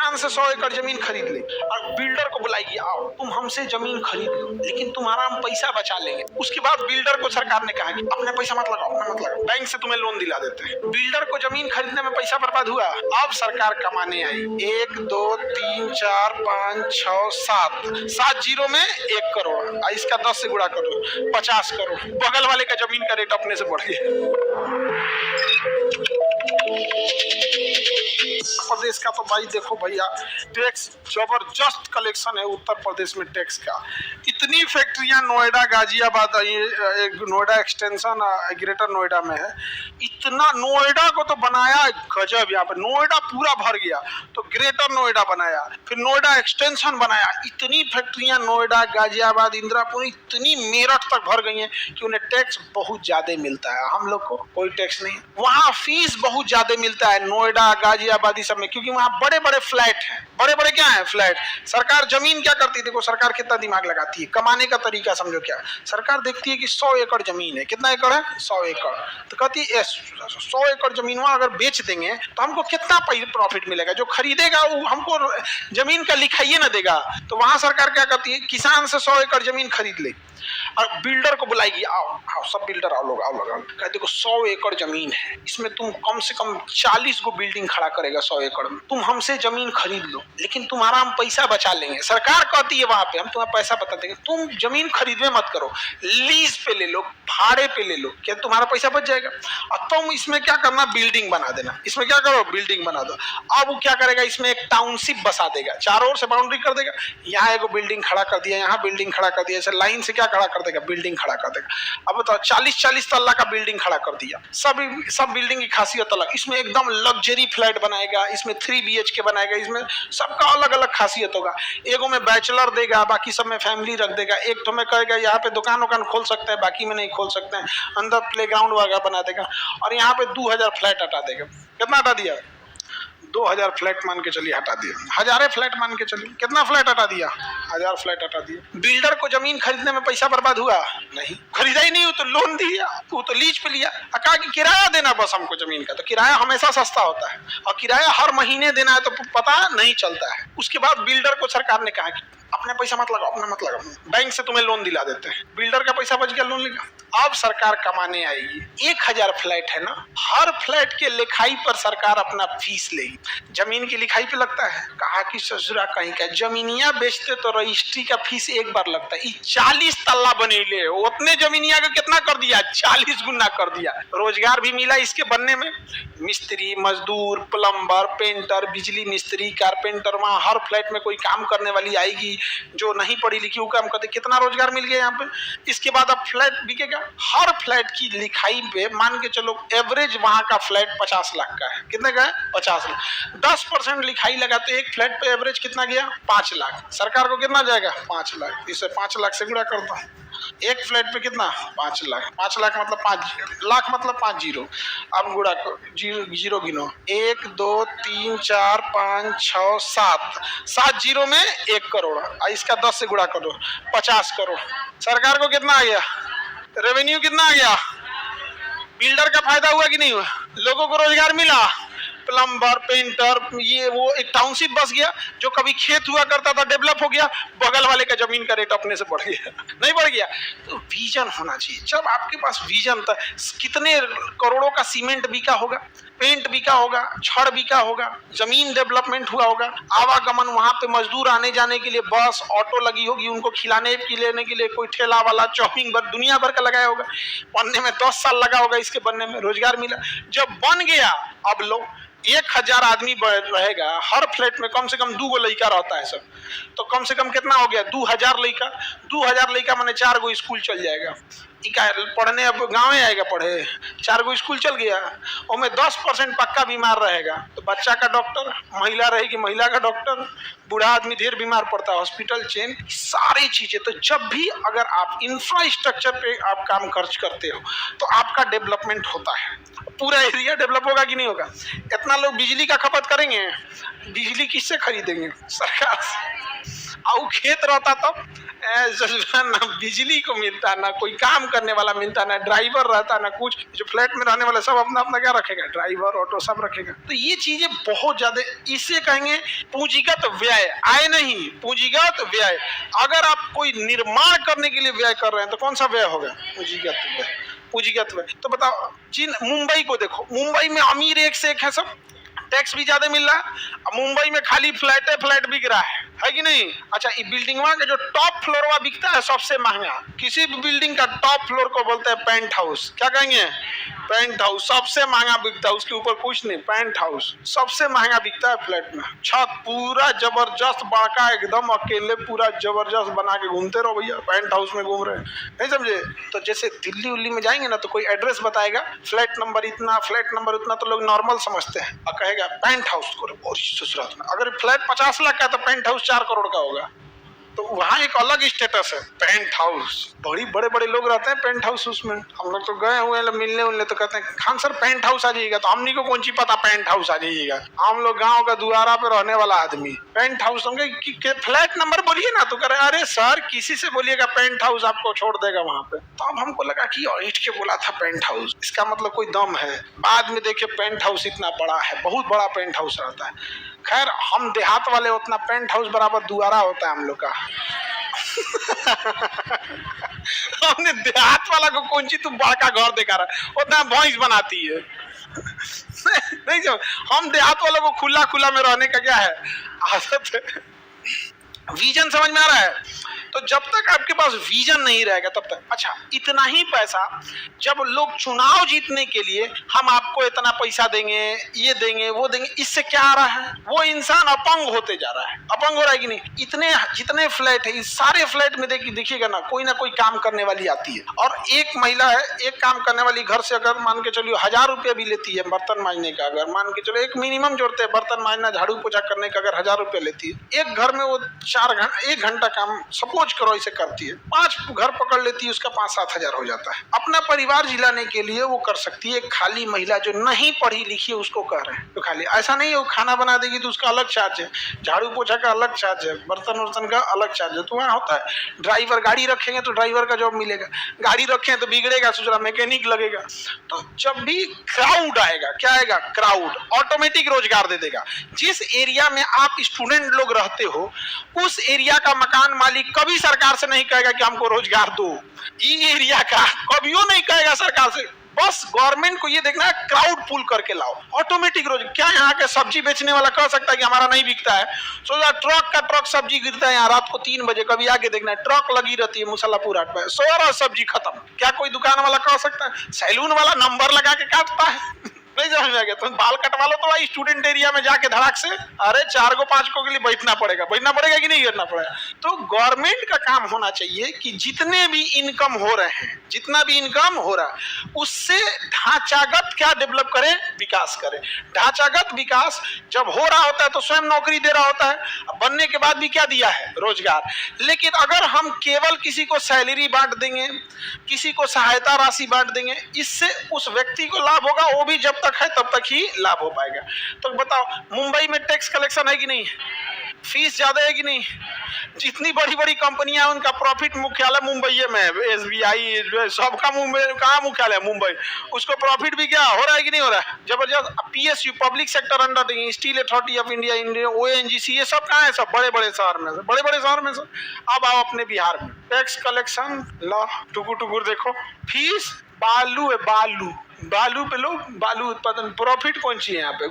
किसान से 100 एकड़ जमीन खरीद ले और बिल्डर को बुलाएगी, आओ तुम हमसे जमीन खरीद लो लेकिन तुम्हारा हम पैसा बचा लेंगे। उसके बाद बिल्डर को सरकार ने कहा कि अपने पैसा मत लगाओ, अपना मत लगाओ, बैंक से तुम्हें लोन दिला देते हैं। बिल्डर को जमीन खरीदने में पैसा बर्बाद हुआ। अब सरकार कमाने आई 1 2 3 4 5 6 7 जीरो में 1 करोड़। इसका 10 से गुणा करो 50 करोड़। बगल वाले का जमीन का रेट अपने से बढ़ गया। प्रदेश का तो भाई देखो भैया, टैक्स जबरदस्त कलेक्शन है उत्तर प्रदेश में टैक्स का। इतनी फैक्ट्रियां नोएडा, गाजियाबाद, नोएडा एक्सटेंशन ग्रेटर नोएडा में है। इतना नोएडा को तो बनाया गजब, यहाँ पे नोएडा पूरा भर गया तो ग्रेटर नोएडा बनाया, फिर नोएडा एक्सटेंशन बनाया। इतनी फैक्ट्रियां नोएडा, गाजियाबाद, इंदिरापुर, इतनी मेरठ तक भर गई हैं कि उन्हें टैक्स बहुत ज्यादा मिलता है। हम लोग को कोई टैक्स नहीं। वहाँ फीस बहुत ज्यादा मिलता है नोएडा, गाजियाबाद सब में, क्योंकि वहाँ बड़े बड़े फ्लैट हैं। बड़े बड़े क्या है फ्लैट। सरकार जमीन क्या करती है, देखो सरकार कितना दिमाग लगाती है, कमाने का तरीका समझो क्या। सरकार देखती है कि 100 एकड़ जमीन है, कितना एकड़ है 100 एकड़, तो कहती है 100 एकड़ जमीन वहाँ अगर बेच देंगे तो हमको कितना प्रॉफिट मिलेगा। जो खरीदेगा वो हमको जमीन का लिखाइए ना देगा। तो वहां सरकार क्या करती है, किसान से 100 एकड़ जमीन खरीद ले और बिल्डर को बुलाएगी, आओ आओ सब बिल्डर आओ लोग कहते देखो 100 एकड़ जमीन है, इसमें तुम कम से कम 40 गो बिल्डिंग खड़ा करेगा 100 एकड़ में। तुम हमसे जमीन खरीद लो लेकिन तुम्हारा हम पैसा बचा लेंगे। सरकार कहती है वहां पे हम तुम्हारा पैसा बता देंगे, तुम जमीन खरीदवे मत करो, लीज पे ले लो, भाड़े पे ले लो, क्या तुम्हारा पैसा बच जाएगा। और तुम इसमें क्या करना, बिल्डिंग बना देना। इसमें क्या करो, बिल्डिंग बना दो। अब वो क्या करेगा, इसमें एक टाउनशिप बसा देगा, चारों ओर से बाउंड्री कर देगा, यहाँ एक बिल्डिंग खड़ा कर दिया, यहाँ बिल्डिंग खड़ा कर दिया, ऐसे लाइन से क्या खड़ा कर देगा, बिल्डिंग खड़ा कर देगा। अब बताओ 40-40 तल्ला का बिल्डिंग खड़ा कर दिया। सब बिल्डिंग की खासियत अलग, इसमें एकदम लग्जरी फ्लैट बनाएगा, इसमें 3 BHK बनाएगा, इसमें सबका अलग अलग खासियत होगा। एगो में बैचलर देगा, बाकी सब में फैमिली रख देगा। एक तो में कहेगा यहाँ पे दुकान खोल सकते हैं, बाकी में नहीं खोल सकते हैं। अंदर प्लेग्राउंड वगैरह बना देगा और यहाँ पे 2000 फ्लैट हटा देगा। कितना हटा दिया, 2000 फ्लैट मान के चलिए हटा दिया, हजारे फ्लैट मान के चलिए, कितना फ्लैट हटा दिया, 1000 फ्लैट हटा दिया। बिल्डर को जमीन खरीदने में पैसा बर्बाद हुआ नहीं, खरीदा ही नहीं, वो तो लोन दिया, वो तो लीज पे लिया। कहा कि किराया देना बस हमको जमीन का, तो किराया हमेशा सस्ता होता है और किराया हर महीने देना है तो पता नहीं चलता है। उसके बाद बिल्डर को सरकार ने कहा कि अपने पैसा मत लगाओ, अपना मत लगाओ, बैंक से तुम्हें लोन दिला देते हैं। बिल्डर का पैसा बच गया, लोन लेगा। अब सरकार कमाने आएगी, 1000 फ्लैट है ना, हर फ्लैट के लिखाई पर सरकार अपना फीस लेगी। जमीन की लिखाई पे लगता है, कहा कि ससुरा कहीं का जमीनिया बेचते तो रजिस्ट्री का फीस एक बार लगता है। 40 तल्ला बनेले, उतने जमीनिया का कितना कर दिया, 40 गुना कर दिया। रोजगार भी मिला इसके बनने में, मिस्त्री, मजदूर, प्लम्बर, पेंटर, बिजली मिस्त्री, कारपेंटर, वहाँ हर फ्लैट में कोई काम करने वाली आएगी जो नहीं पढ़ी लिखी, वो काम करते। कितना रोजगार मिल गया यहाँ पे। इसके बाद अब फ्लैट बिकेगा, हर फ्लैट की लिखाई पे मान के चलो एवरेज वहां का फ्लैट 50 लाख का है। कितने का है, 50 लाख। 10% लिखाई लगा तो एक फ्लैट पे एवरेज कितना गया, 5 लाख। सरकार को कितना जाएगा, 5 लाख। इसे 5 लाख से गुणा कर दो, एक फ्लैट पे कितना, 5 लाख। 5 लाख मतलब 5 लाख मतलब 5 जीरो। अब गुणा जीरो गिनो, 1 2 3 4 5 6 7 जीरो में 1 करोड़। इसका 10 से गुणा करो, 50 करोड़। सरकार को कितना आ गया, रेवेन्यू कितना आ गया। बिल्डर का फायदा हुआ कि नहीं हुआ, लोगों को रोजगार मिला, प्लम्बर, पेंटर, ये वो, एक टाउनशिप बस गया। जो कभी खेत हुआ करता था डेवलप हो गया, बगल वाले का जमीन का रेट अपने से बढ़ गया, नहीं बढ़ गया। तो विजन होना चाहिए। जब आपके पास विजन था, कितने करोड़ों का सीमेंट बिका होगा, पेंट बिका होगा, छड़ बिका होगा, जमीन डेवलपमेंट हुआ होगा, आवागमन, वहां पे मजदूर आने जाने के लिए बस ऑटो लगी होगी, उनको खिलाने लेने के लिए कोई ठेला वाला, चौपिंग भर, दुनिया भर का लगाया होगा। बनने में 10 साल लगा होगा, इसके बनने में रोजगार मिला। जब बन गया, अब लोग 1000 आदमी रहेगा, हर फ्लैट में कम से कम 2 गो लड़का रहता है सब, तो कम से कम कितना हो गया, 2000 लड़का। 2000 लड़का माने 4 गो स्कूल चल जाएगा। पढ़ने अब गाँव आएगा पढ़े, 4 गो स्कूल चल गया। उसमें 10% पक्का बीमार रहेगा, तो बच्चा का डॉक्टर, महिला रहेगी महिला का डॉक्टर, बूढ़ा आदमी ढेर बीमार पड़ता है, हॉस्पिटल चेन, सारी चीजें। तो जब भी अगर आप इंफ्रास्ट्रक्चर पे आप काम खर्च करते हो तो आपका डेवलपमेंट होता है। पूरा एरिया डेवलप होगा कि नहीं होगा? इतना लोग बिजली का खपत करेंगे, बिजली किससे खरीदेंगे? सरकार से। और खेत रहता तो ना बिजली को मिलता, ना कोई काम करने वाला मिलता, ना ड्राइवर रहता, ना कुछ। जो फ्लैट में रहने वाले सब अपना अपना क्या रखेगा, ड्राइवर ऑटो सब रखेगा। तो ये चीजें बहुत ज्यादा, इसे कहेंगे पूंजीगत व्यय, आय नहीं, पूंजीगत व्यय। अगर आप कोई निर्माण करने के लिए व्यय कर रहे हैं तो कौन सा व्यय होगा? पूंजीगत व्यय। पूंजीगत व्यय। तो बताओ, जिन मुंबई को देखो, मुंबई में अमीर एक से एक है, सब टैक्स भी ज्यादा मिल रहा है। मुंबई में खाली फ्लैट बिक रहा है कि नहीं? अच्छा, ये बिल्डिंग का जो टॉप फ्लोर वा बिकता है सबसे महंगा, किसी भी बिल्डिंग का टॉप फ्लोर को बोलते हैं पेंट हाउस। क्या कहेंगे? पेंट हाउस सबसे महंगा बिकता है, उसके ऊपर कुछ नहीं, पेंट हाउस सबसे महंगा बिकता है। फ्लैट में छत पूरा जबरदस्त बड़का, एकदम अकेले पूरा जबरदस्त बना के घूमते रहो भैया, पेंट हाउस में घूम रहे हैं, नहीं समझे? तो जैसे दिल्ली उल्ली में जाएंगे ना तो कोई एड्रेस बताएगा, फ्लैट नंबर इतना, फ्लैट नंबर उतना, तो लोग नॉर्मल समझते हैं और कहेगा पेंट हाउस करो। और सूरत में अगर फ्लैट 50 लाख का तो पेंट हाउस 4 करोड़ का होगा। तो वहाँ एक अलग स्टेटस है, पेंट हाउस। बड़ी बड़े बड़े लोग रहते हैं पेंट हाउस उसमें। हम लोग तो गए हुए हैं मिलने उलने, तो कहते हैं खान सर पेंट हाउस आ जाइएगा। तो हमनी को कौन सी पता पेंट हाउस आ जाइएगा? हम लोग गांव का दुआरा पे रहने वाला आदमी, पेंट हाउस होंगे कि फ्लैट नंबर बोलिए ना, तो कह रहे अरे सर किसी से बोलिएगा पेंट हाउस आपको छोड़ देगा वहाँ पे। तो अब हमको लगा कि ईट के बोला था पेंट हाउस, इसका मतलब कोई दम है। बाद में देखे पेंट हाउस इतना बड़ा है, बहुत बड़ा पेंट हाउस रहता है। खैर हम देहात वाले, उतना पेंट हाउस बराबर दुआरा होता है हम लोग का। हमने देहात वाला को कौन सी तू बड़का घर देखा रहा, उतना भैंस बनाती है। नहीं जो हम देहात वालों को खुला खुला में रहने का क्या है, आदत है। विजन समझ में आ रहा है? तो जब तक आपके पास विजन नहीं रहेगा तब तक। अच्छा, इतना ही पैसा, जब लोग चुनाव जीतने के लिए हम आपको इतना पैसा देंगे, ये देंगे, वो देंगे, इससे क्या आ रहा है? वो इंसान अपंग होते जा रहा है। अपंग हो रहा है कि नहीं? इतने जितने फ्लैट है, इस सारे फ्लैट में देखिएगा ना कोई काम करने वाली आती है। और एक महिला है, एक काम करने वाली घर से अगर मान के चलिए 1000 रुपया भी लेती है बर्तन मांजने का, अगर मान के चलो एक मिनिमम जोड़ते हैं, बर्तन मांजना, झाड़ू पोछा करने का अगर 1000 रुपया लेती है, एक घर में वो 1 घंटा काम सपोज करो इसे करती है, 5 घर पकड़ लेती है, उसका 5-7 हजार हो जाता है। अपना परिवार जिलाने के लिए वो कर सकती है। खाली महिला जो नहीं पढ़ी लिखी है उसको कह रहे हैं, तो खाली ऐसा नहीं है वो खाना बना देगी तो उसका अलग चार्ज है, झाड़ू पोछा का अलग चार्ज है, बर्तन वर्तन का अलग चार्ज है। तो वहाँ होता है ड्राइवर, गाड़ी रखेंगे तो ड्राइवर का जॉब मिलेगा, गाड़ी रखें तो बिगड़ेगा दूसरा मैकेनिक लगेगा। तो जब भी क्राउड आएगा, क्या आएगा? क्राउड ऑटोमेटिक रोजगार दे देगा। जिस एरिया में आप स्टूडेंट लोग रहते हो उस एरिया का मकान मालिक कभी सरकार से नहीं कहेगा कि हमको रोजगार दो। ये एरिया का कभी नहीं कहेगा सरकार से। बस गवर्नमेंट को ये देखना है क्राउड पुल करके लाओ, ऑटोमेटिक रोज। क्या यहाँ के सब्जी बेचने वाला कह सकता है कि हमारा नहीं बिकता है? सोचा ट्रक का ट्रक सब्जी गिरता है यहाँ रात को 3 बजे, कभी आके देखना ट्रक लगी रहती है मुसल्लापुर हाट पे, सारा सब्जी खत्म। क्या कोई दुकान वाला कह सकता है? सैलून वाला नंबर लगा के काटता है। नहीं समझ में आ गया? तो बाल कटवा लो तो भाई स्टूडेंट एरिया में जाके धड़ाक से, अरे 4 को 5 को के लिए बैठना पड़ेगा कि नहीं बैठना पड़ेगा? तो गवर्नमेंट का काम होना चाहिए कि जितने भी इनकम हो रहे हैं, जितना भी इनकम हो रहा है उससे ढांचागत क्या डेवलप करें, विकास करें। ढांचागत विकास जब हो रहा होता है तो स्वयं नौकरी दे रहा होता है, बनने के बाद भी क्या दिया है? रोजगार। लेकिन अगर हम केवल किसी को सैलरी बांट देंगे, किसी को सहायता राशि बांट देंगे, इससे उस व्यक्ति को लाभ होगा, वो भी जब तक है तब तक ही लाभ हो पाएगा। तो बताओ मुंबई में टैक्स कलेक्शन है कि नहीं? फीस ज्यादा है कि नहीं? जितनी बड़ी बड़ी कंपनियां उनका प्रॉफिट मुख्यालय मुंबई में है, SBI सबका मुंबई, कहाँ मुख्यालय है? मुंबई। उसको प्रॉफिट भी क्या हो रहा है कि नहीं हो रहा है? जबरदस्त। PSU public sector under, steel authority of India, ONGC, ये सब कहाँ है? सब बड़े बड़े शहर में, बड़े बड़े शहर में। अब आओ अपने बिहार में टैक्स कलेक्शन ला, टुकुर टुकुर देखो, फीस बालू है, बालू पे लोग बालू उत्पादन, प्रॉफिट कौन सी है यहाँ पे?